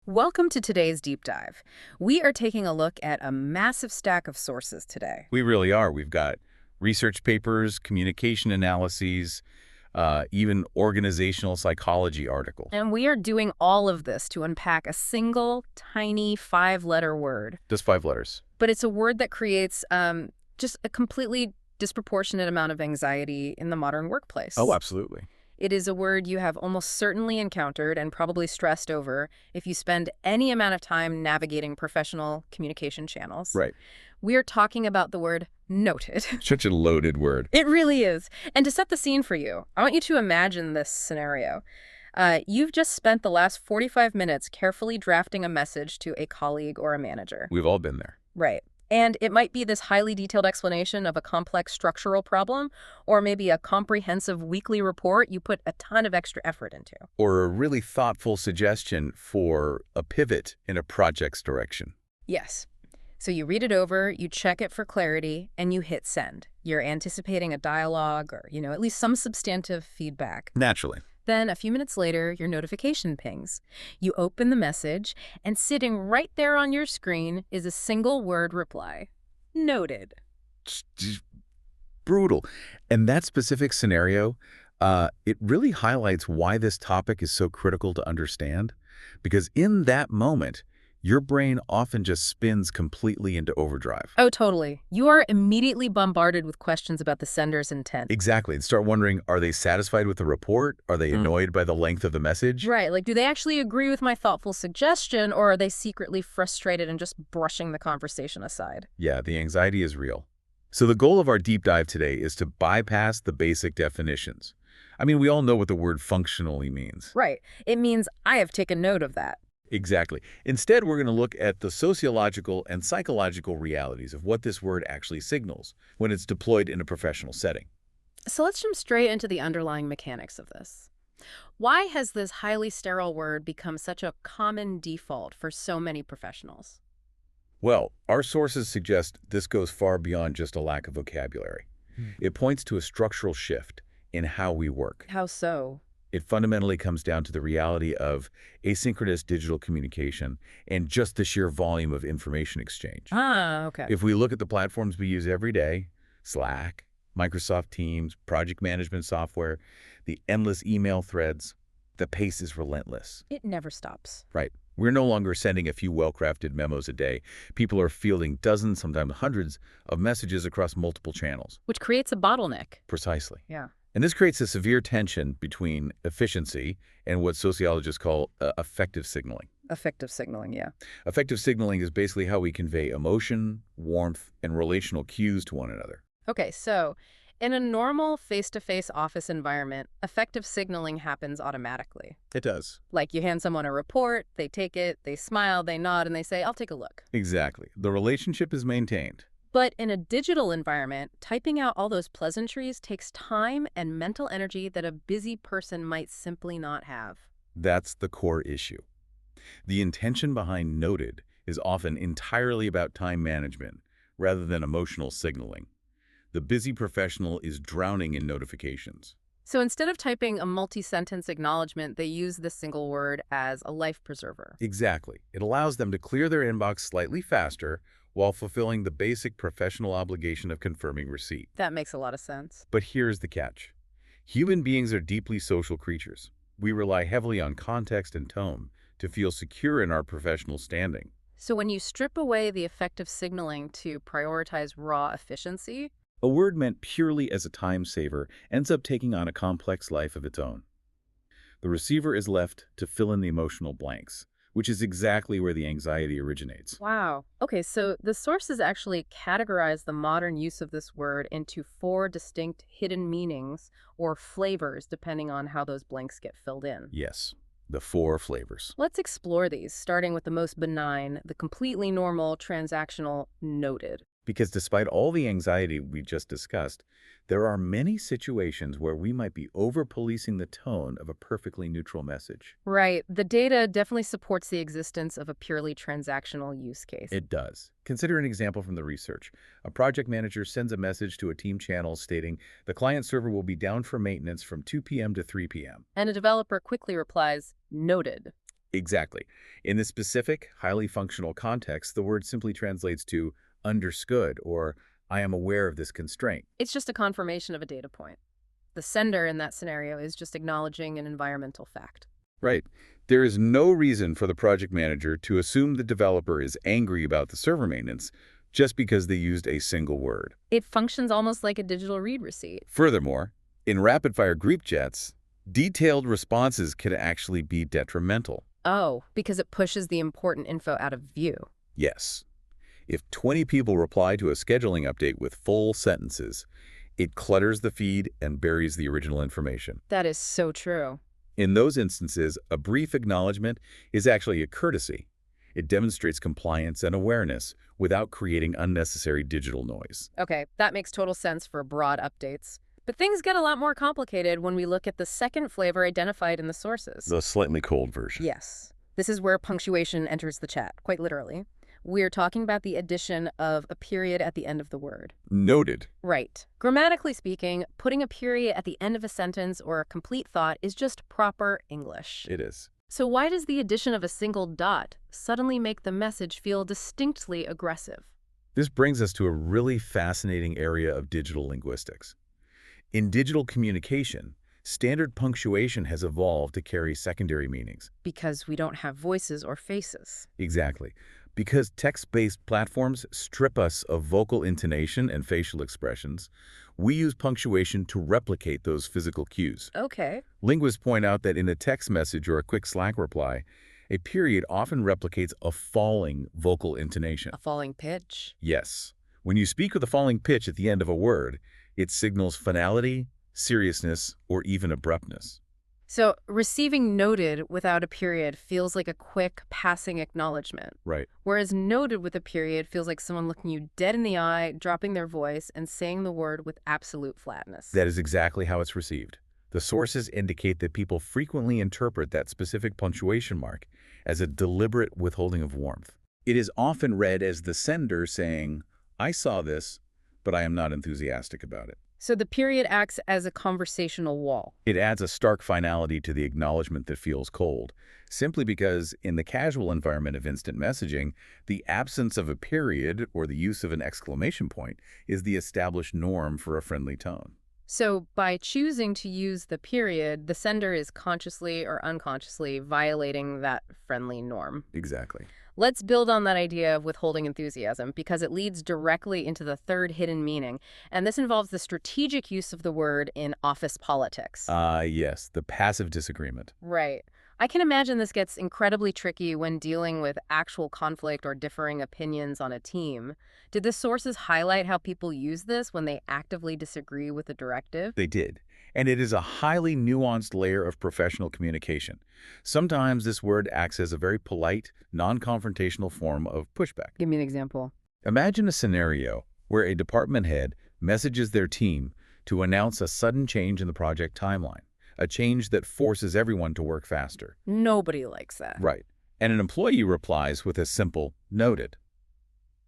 Welcome to today's deep dive. We are taking a look at a massive stack of sources today. We really are. We've got research papers, communication analyses, even organizational psychology articles. And we are doing all of this to unpack a single, tiny five-letter word. Just 5 letters. But it's a word that creates just a completely disproportionate amount of anxiety in the modern workplace. Oh, absolutely. It is a word you have almost certainly encountered and probably stressed over if you spend any amount of time navigating professional communication channels. Right. We are talking about the word noted. Such a loaded word. It really is. And to set the scene for you, I want you to imagine this scenario. You've just spent the last 45 minutes carefully drafting a message to a colleague or a manager. We've all been there. Right. And it might be this highly detailed explanation of a complex structural problem, or maybe a comprehensive weekly report you put a ton of extra effort into. Or a really thoughtful suggestion for a pivot in a project's direction. Yes. So you read it over, you check it for clarity, and you hit send. You're anticipating a dialogue or, at least some substantive feedback. Naturally. Then, a few minutes later, your notification pings. You open the message, and sitting right there on your screen is a single-word reply. Noted. Just brutal. And that specific scenario, it really highlights why this topic is so critical to understand. Because in that moment, your brain often just spins completely into overdrive. Oh, totally. You are immediately bombarded with questions about the sender's intent. Exactly. And start wondering, are they satisfied with the report? Are they annoyed by the length of the message? Right. Like, do they actually agree with my thoughtful suggestion, or are they secretly frustrated and just brushing the conversation aside? Yeah, the anxiety is real. So the goal of our deep dive today is to bypass the basic definitions. I mean, we all know what the word functionally means. Right. It means I have taken note of that. Exactly. Instead, we're going to look at the sociological and psychological realities of what this word actually signals when it's deployed in a professional setting. So let's jump straight into the underlying mechanics of this. Why has this highly sterile word become such a common default for so many professionals? Well, our sources suggest this goes far beyond just a lack of vocabulary. It points to a structural shift in how we work. How so? It fundamentally comes down to the reality of asynchronous digital communication and just the sheer volume of information exchange. Ah, okay. If we look at the platforms we use every day, Slack, Microsoft Teams, project management software, the endless email threads, the pace is relentless. It never stops. Right. We're no longer sending a few well-crafted memos a day. People are fielding dozens, sometimes hundreds, of messages across multiple channels. Which creates a bottleneck. Precisely. Yeah. And this creates a severe tension between efficiency and what sociologists call effective signaling. Effective signaling, yeah. Effective signaling is basically how we convey emotion, warmth, and relational cues to one another. Okay, so in a normal face-to-face office environment, effective signaling happens automatically. It does. Like you hand someone a report, they take it, they smile, they nod, and they say, I'll take a look. Exactly. The relationship is maintained. But in a digital environment, typing out all those pleasantries takes time and mental energy that a busy person might simply not have. That's the core issue. The intention behind noted is often entirely about time management rather than emotional signaling. The busy professional is drowning in notifications. So instead of typing a multi-sentence acknowledgement, they use this single word as a life preserver. Exactly. It allows them to clear their inbox slightly faster while fulfilling the basic professional obligation of confirming receipt. That makes a lot of sense. But here's the catch. Human beings are deeply social creatures. We rely heavily on context and tone to feel secure in our professional standing. So when you strip away the effective signaling to prioritize raw efficiency, A word meant purely as a time saver ends up taking on a complex life of its own. The receiver is left to fill in the emotional blanks, which is exactly where the anxiety originates. wow. Okay, so the sources actually categorize the modern use of this word into 4 distinct hidden meanings or flavors depending on how those blanks get filled in. Yes, the 4 flavors. Let's explore these, starting with the most benign, the completely normal, transactional, noted. Because despite all the anxiety we just discussed, there are many situations where we might be over-policing the tone of a perfectly neutral message. Right. The data definitely supports the existence of a purely transactional use case. It does. Consider an example from the research. A project manager sends a message to a team channel stating the client server will be down for maintenance from 2 p.m. to 3 p.m. And a developer quickly replies, noted. Exactly. In this specific, highly functional context, the word simply translates to understood or I am aware of this constraint. It's just a confirmation of a data point. The sender in that scenario is just acknowledging an environmental fact. Right. There is no reason for the project manager to assume the developer is angry about the server maintenance just because they used a single word. It functions almost like a digital read receipt. Furthermore, in rapid-fire group chats, detailed responses can actually be detrimental. Oh, because it pushes the important info out of view. Yes. If 20 people reply to a scheduling update with full sentences, it clutters the feed and buries the original information. That is so true. In those instances, a brief acknowledgement is actually a courtesy. It demonstrates compliance and awareness without creating unnecessary digital noise. Okay, that makes total sense for broad updates. But things get a lot more complicated when we look at the second flavor identified in the sources. The slightly cold version. Yes. This is where punctuation enters the chat, quite literally. We're talking about the addition of a period at the end of the word. Noted. Right. Grammatically speaking, putting a period at the end of a sentence or a complete thought is just proper English. It is. So why does the addition of a single dot suddenly make the message feel distinctly aggressive? This brings us to a really fascinating area of digital linguistics. In digital communication, standard punctuation has evolved to carry secondary meanings. Because we don't have voices or faces. Exactly. Because text-based platforms strip us of vocal intonation and facial expressions, we use punctuation to replicate those physical cues. Okay. Linguists point out that in a text message or a quick Slack reply, a period often replicates a falling vocal intonation. A falling pitch. Yes. When you speak with a falling pitch at the end of a word, it signals finality, seriousness, or even abruptness. So receiving noted without a period feels like a quick passing acknowledgement. Right. Whereas noted with a period feels like someone looking you dead in the eye, dropping their voice, and saying the word with absolute flatness. That is exactly how it's received. The sources indicate that people frequently interpret that specific punctuation mark as a deliberate withholding of warmth. It is often read as the sender saying, I saw this, but I am not enthusiastic about it. So the period acts as a conversational wall. It adds a stark finality to the acknowledgement that feels cold, simply because in the casual environment of instant messaging, the absence of a period or the use of an exclamation point is the established norm for a friendly tone. So by choosing to use the period, the sender is consciously or unconsciously violating that friendly norm. Exactly. Let's build on that idea of withholding enthusiasm because it leads directly into the third hidden meaning, and this involves the strategic use of the word in office politics. Yes, the passive disagreement. Right. I can imagine this gets incredibly tricky when dealing with actual conflict or differing opinions on a team. Did the sources highlight how people use this when they actively disagree with a directive? They did. And it is a highly nuanced layer of professional communication. Sometimes this word acts as a very polite, non-confrontational form of pushback. Give me an example. Imagine a scenario where a department head messages their team to announce a sudden change in the project timeline, a change that forces everyone to work faster. Nobody likes that. Right. And an employee replies with a simple, noted.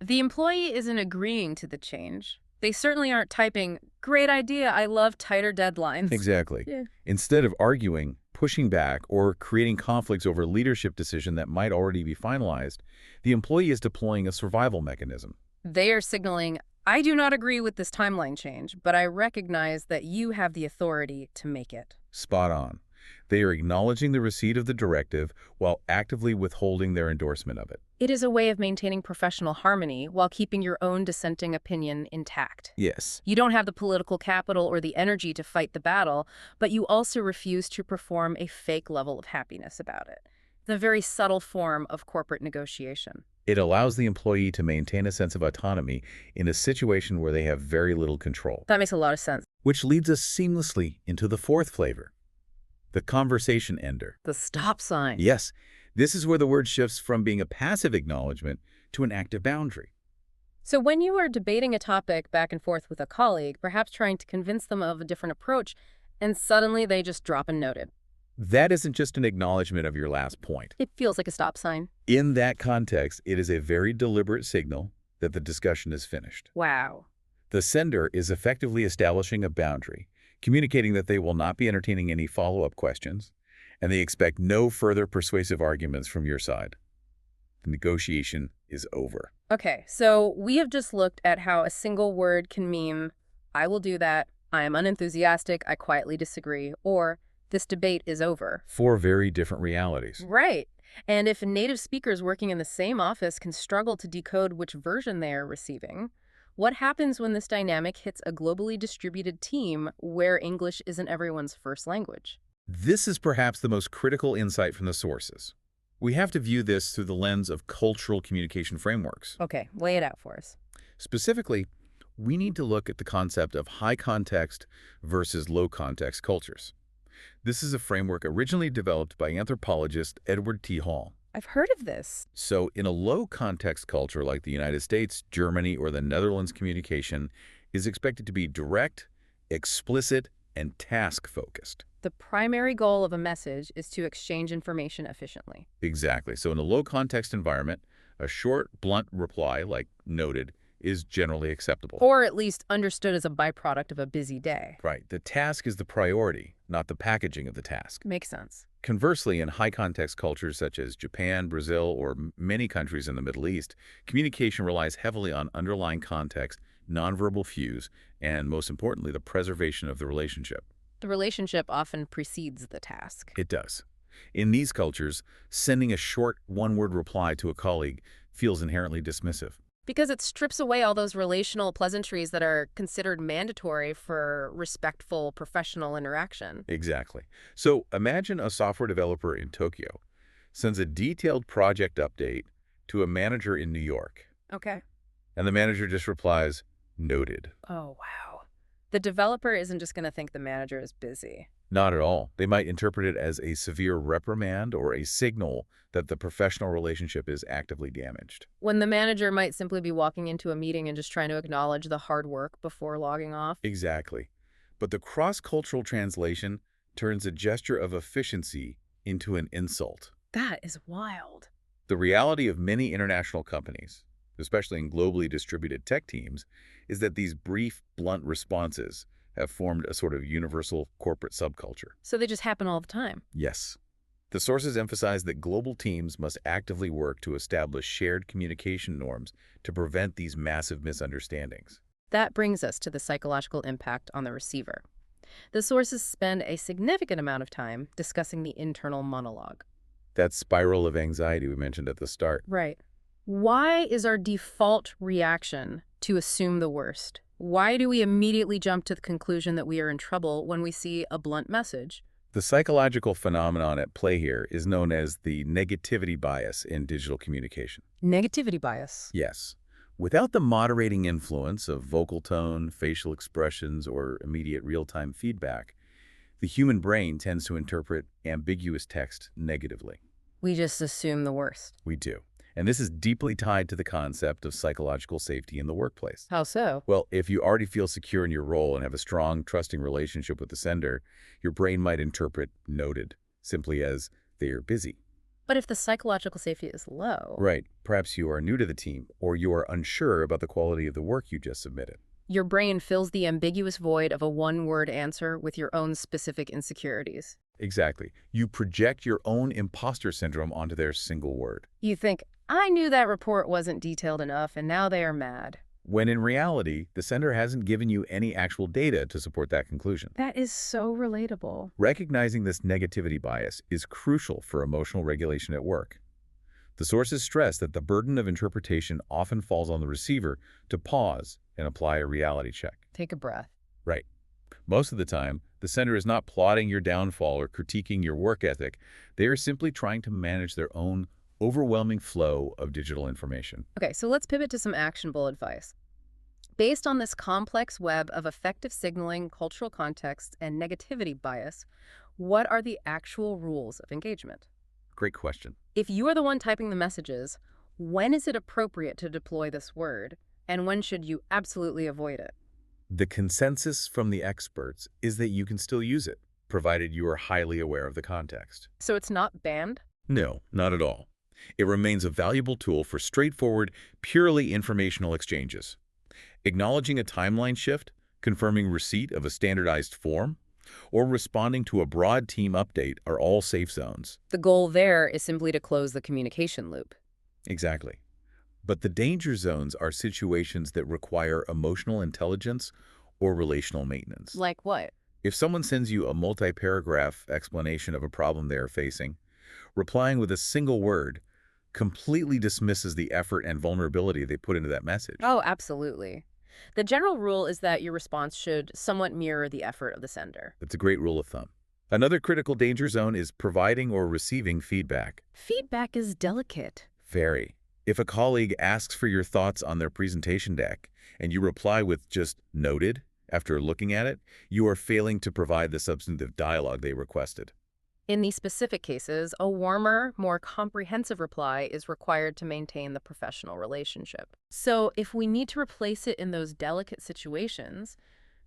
The employee isn't agreeing to the change. They certainly aren't typing, great idea, I love tighter deadlines. Exactly. Yeah. Instead of arguing, pushing back, or creating conflicts over a leadership decision that might already be finalized, the employee is deploying a survival mechanism. They are signaling, I do not agree with this timeline change, but I recognize that you have the authority to make it. Spot on. They are acknowledging the receipt of the directive while actively withholding their endorsement of it. It is a way of maintaining professional harmony while keeping your own dissenting opinion intact. Yes. You don't have the political capital or the energy to fight the battle, but you also refuse to perform a fake level of happiness about it. The very subtle form of corporate negotiation. It allows the employee to maintain a sense of autonomy in a situation where they have very little control. That makes a lot of sense. Which leads us seamlessly into the fourth flavor, the conversation ender. The stop sign. Yes, this is where the word shifts from being a passive acknowledgement to an active boundary. So when you are debating a topic back and forth with a colleague, perhaps trying to convince them of a different approach, and suddenly they just drop a noted. That isn't just an acknowledgement of your last point. It feels like a stop sign. In that context, it is a very deliberate signal that the discussion is finished. Wow. The sender is effectively establishing a boundary, communicating that they will not be entertaining any follow-up questions, and they expect no further persuasive arguments from your side. The negotiation is over. Okay, so we have just looked at how a single word can mean, I will do that, I am unenthusiastic, I quietly disagree, or this debate is over. Four very different realities. Right. And if native speakers working in the same office can struggle to decode which version they are receiving, what happens when this dynamic hits a globally distributed team where English isn't everyone's first language? This is perhaps the most critical insight from the sources. We have to view this through the lens of cultural communication frameworks. Okay, lay it out for us. Specifically, we need to look at the concept of high context versus low context cultures. This is a framework originally developed by anthropologist Edward T. Hall. I've heard of this. So in a low context culture like the United States, Germany, or the Netherlands, communication is expected to be direct, explicit, and task-focused. The primary goal of a message is to exchange information efficiently. Exactly. So in a low-context environment, a short, blunt reply, like noted, is generally acceptable. Or at least understood as a byproduct of a busy day. Right. The task is the priority, not the packaging of the task. Makes sense. Conversely, in high-context cultures such as Japan, Brazil, or many countries in the Middle East, communication relies heavily on underlying context, nonverbal cues, and most importantly, the preservation of the relationship. The relationship often precedes the task. It does. In these cultures, sending a short one-word reply to a colleague feels inherently dismissive. Because it strips away all those relational pleasantries that are considered mandatory for respectful professional interaction. Exactly. So imagine a software developer in Tokyo sends a detailed project update to a manager in New York, Okay. and the manager just replies, "Noted." Oh, wow. The developer isn't just going to think the manager is busy. Not at all. They might interpret it as a severe reprimand or a signal that the professional relationship is actively damaged. When the manager might simply be walking into a meeting and just trying to acknowledge the hard work before logging off. Exactly. But the cross-cultural translation turns a gesture of efficiency into an insult. That is wild. The reality of many international companies, especially in globally distributed tech teams, is that these brief, blunt responses have formed a sort of universal corporate subculture. So they just happen all the time. Yes. The sources emphasize that global teams must actively work to establish shared communication norms to prevent these massive misunderstandings. That brings us to the psychological impact on the receiver. The sources spend a significant amount of time discussing the internal monologue. That spiral of anxiety we mentioned at the start. Right. Why is our default reaction to assume the worst? Why do we immediately jump to the conclusion that we are in trouble when we see a blunt message? The psychological phenomenon at play here is known as the negativity bias in digital communication. Negativity bias. Yes. Without the moderating influence of vocal tone, facial expressions, or immediate real-time feedback, the human brain tends to interpret ambiguous text negatively. We just assume the worst. We do. And this is deeply tied to the concept of psychological safety in the workplace. How so? Well, if you already feel secure in your role and have a strong, trusting relationship with the sender, your brain might interpret noted simply as they are busy. But if the psychological safety is low, Right. Perhaps you are new to the team, or you are unsure about the quality of the work you just submitted. your brain fills the ambiguous void of a one-word answer with your own specific insecurities. Exactly. You project your own imposter syndrome onto their single word, You think, I knew that report wasn't detailed enough, and now they are mad. when in reality, the sender hasn't given you any actual data to support that conclusion. That is so relatable. Recognizing this negativity bias is crucial for emotional regulation at work. The sources stress that the burden of interpretation often falls on the receiver to pause and apply a reality check. Take a breath. Right. Most of the time, the sender is not plotting your downfall or critiquing your work ethic. They are simply trying to manage their own overwhelming flow of digital information. Okay, so let's pivot to some actionable advice. Based on this complex web of effective signaling, cultural context, and negativity bias, what are the actual rules of engagement? Great question. If you are the one typing the messages, when is it appropriate to deploy this word, and when should you absolutely avoid it? The consensus from the experts is that you can still use it, provided you are highly aware of the context. So it's not banned? No, not at all. It remains a valuable tool for straightforward, purely informational exchanges. Acknowledging a timeline shift, confirming receipt of a standardized form, or responding to a broad team update are all safe zones. The goal there is simply to close the communication loop. Exactly. But the danger zones are situations that require emotional intelligence or relational maintenance. Like what? If someone sends you a multi-paragraph explanation of a problem they are facing, replying with a single word completely dismisses the effort and vulnerability they put into that message. Oh, absolutely. The general rule is that your response should somewhat mirror the effort of the sender. That's a great rule of thumb. Another critical danger zone is providing or receiving feedback. Feedback is delicate. Very. If a colleague asks for your thoughts on their presentation deck and you reply with just "noted" after looking at it, you are failing to provide the substantive dialogue they requested. In these specific cases, a warmer, more comprehensive reply is required to maintain the professional relationship. So, if we need to replace it in those delicate situations,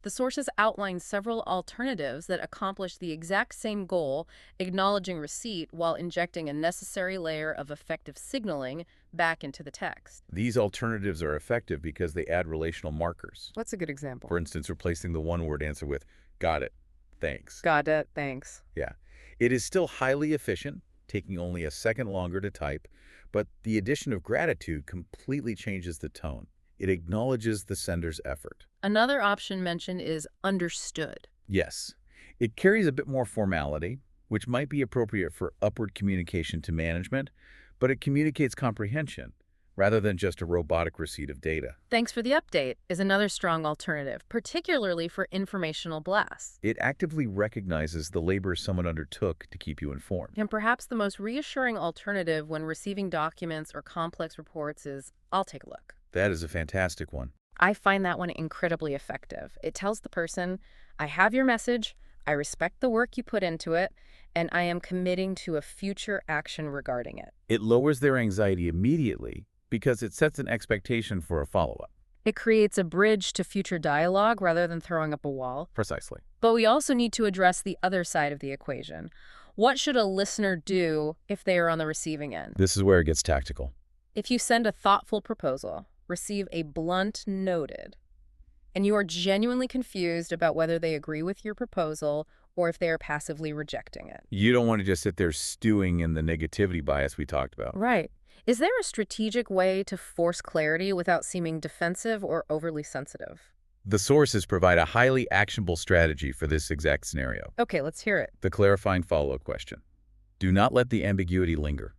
the sources outline several alternatives that accomplish the exact same goal, acknowledging receipt while injecting a necessary layer of effective signaling back into the text. These alternatives are effective because they add relational markers. What's a good example? For instance, replacing the one-word answer with "got it, thanks." Got it, thanks. Yeah. It is still highly efficient, taking only a second longer to type, but the addition of gratitude completely changes the tone. It acknowledges the sender's effort. Another option mentioned is understood. Yes, it carries a bit more formality, which might be appropriate for upward communication to management, but it communicates comprehension rather than just a robotic receipt of data. Thanks for the update is another strong alternative, particularly for informational blasts. It actively recognizes the labor someone undertook to keep you informed. And perhaps the most reassuring alternative when receiving documents or complex reports is, I'll take a look. That is a fantastic one. I find that one incredibly effective. It tells the person, I have your message, I respect the work you put into it, and I am committing to a future action regarding it. It lowers their anxiety immediately because it sets an expectation for a follow-up. It creates a bridge to future dialogue rather than throwing up a wall. Precisely. But we also need to address the other side of the equation. What should a listener do if they are on the receiving end? This is where it gets tactical. If you send a thoughtful proposal, receive a blunt noted, and you are genuinely confused about whether they agree with your proposal or if they are passively rejecting it. You don't want to just sit there stewing in the negativity bias we talked about. Right. Is there a strategic way to force clarity without seeming defensive or overly sensitive? The sources provide a highly actionable strategy for this exact scenario. Okay, let's hear it. The clarifying follow-up question. Do not let the ambiguity linger.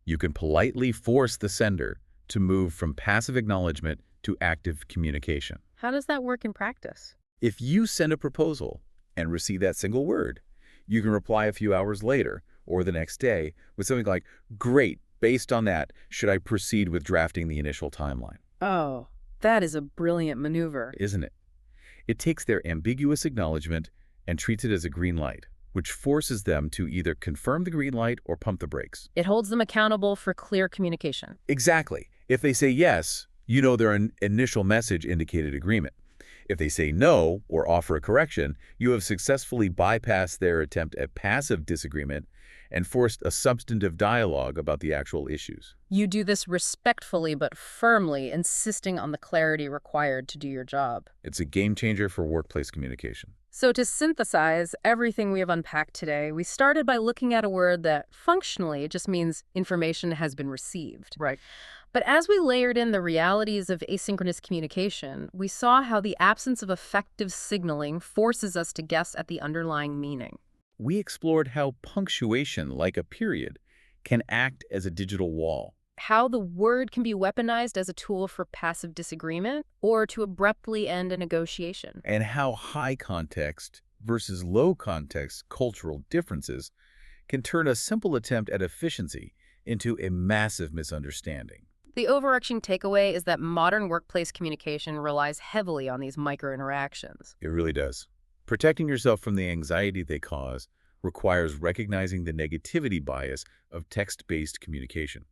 You can politely force the sender to move from passive acknowledgement to active communication. How does that work in practice? If you send a proposal and receive that single word, you can reply a few hours later or the next day with something like, "Great, based on that, should I proceed with drafting the initial timeline?" Oh, that is a brilliant maneuver. Isn't it? It takes their ambiguous acknowledgement and treats it as a green light, which forces them to either confirm the green light or pump the brakes. It holds them accountable for clear communication. Exactly. If they say yes, you know their initial message indicated agreement. If they say no or offer a correction, you have successfully bypassed their attempt at passive disagreement and forced a substantive dialogue about the actual issues. You do this respectfully but firmly, insisting on the clarity required to do your job. It's a game changer for workplace communication. So to synthesize everything we have unpacked today, we started by looking at a word that functionally just means information has been received. Right. But as we layered in the realities of asynchronous communication, we saw how the absence of effective signaling forces us to guess at the underlying meaning. We explored how punctuation, like a period, can act as a digital wall. How the word can be weaponized as a tool for passive disagreement or to abruptly end a negotiation. And how high context versus low context cultural differences can turn a simple attempt at efficiency into a massive misunderstanding. The overarching takeaway is that modern workplace communication relies heavily on these micro-interactions. It really does. Protecting yourself from the anxiety they cause requires recognizing the negativity bias of text-based communication.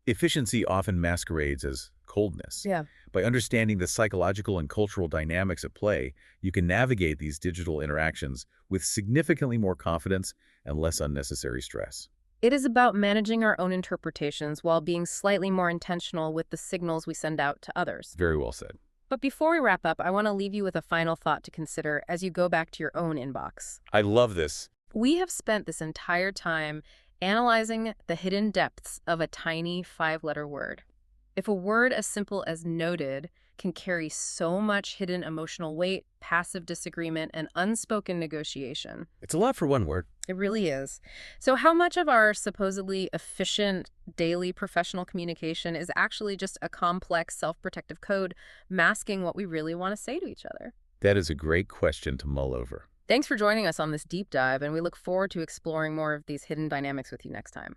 Efficiency often masquerades as coldness. Yeah. By understanding the psychological and cultural dynamics at play, you can navigate these digital interactions with significantly more confidence and less unnecessary stress. It is about managing our own interpretations while being slightly more intentional with the signals we send out to others. Very well said. But before we wrap up, I want to leave you with a final thought to consider as you go back to your own inbox. I love this. We have spent this entire time analyzing the hidden depths of a tiny five-letter word. If a word as simple as noted can carry so much hidden emotional weight, passive disagreement, and unspoken negotiation, It's a lot for one word. it really is. So how much of our supposedly efficient daily professional communication is actually just a complex self-protective code masking what we really want to say to each other? That is a great question to mull over. Thanks for joining us on this deep dive, and we look forward to exploring more of these hidden dynamics with you next time.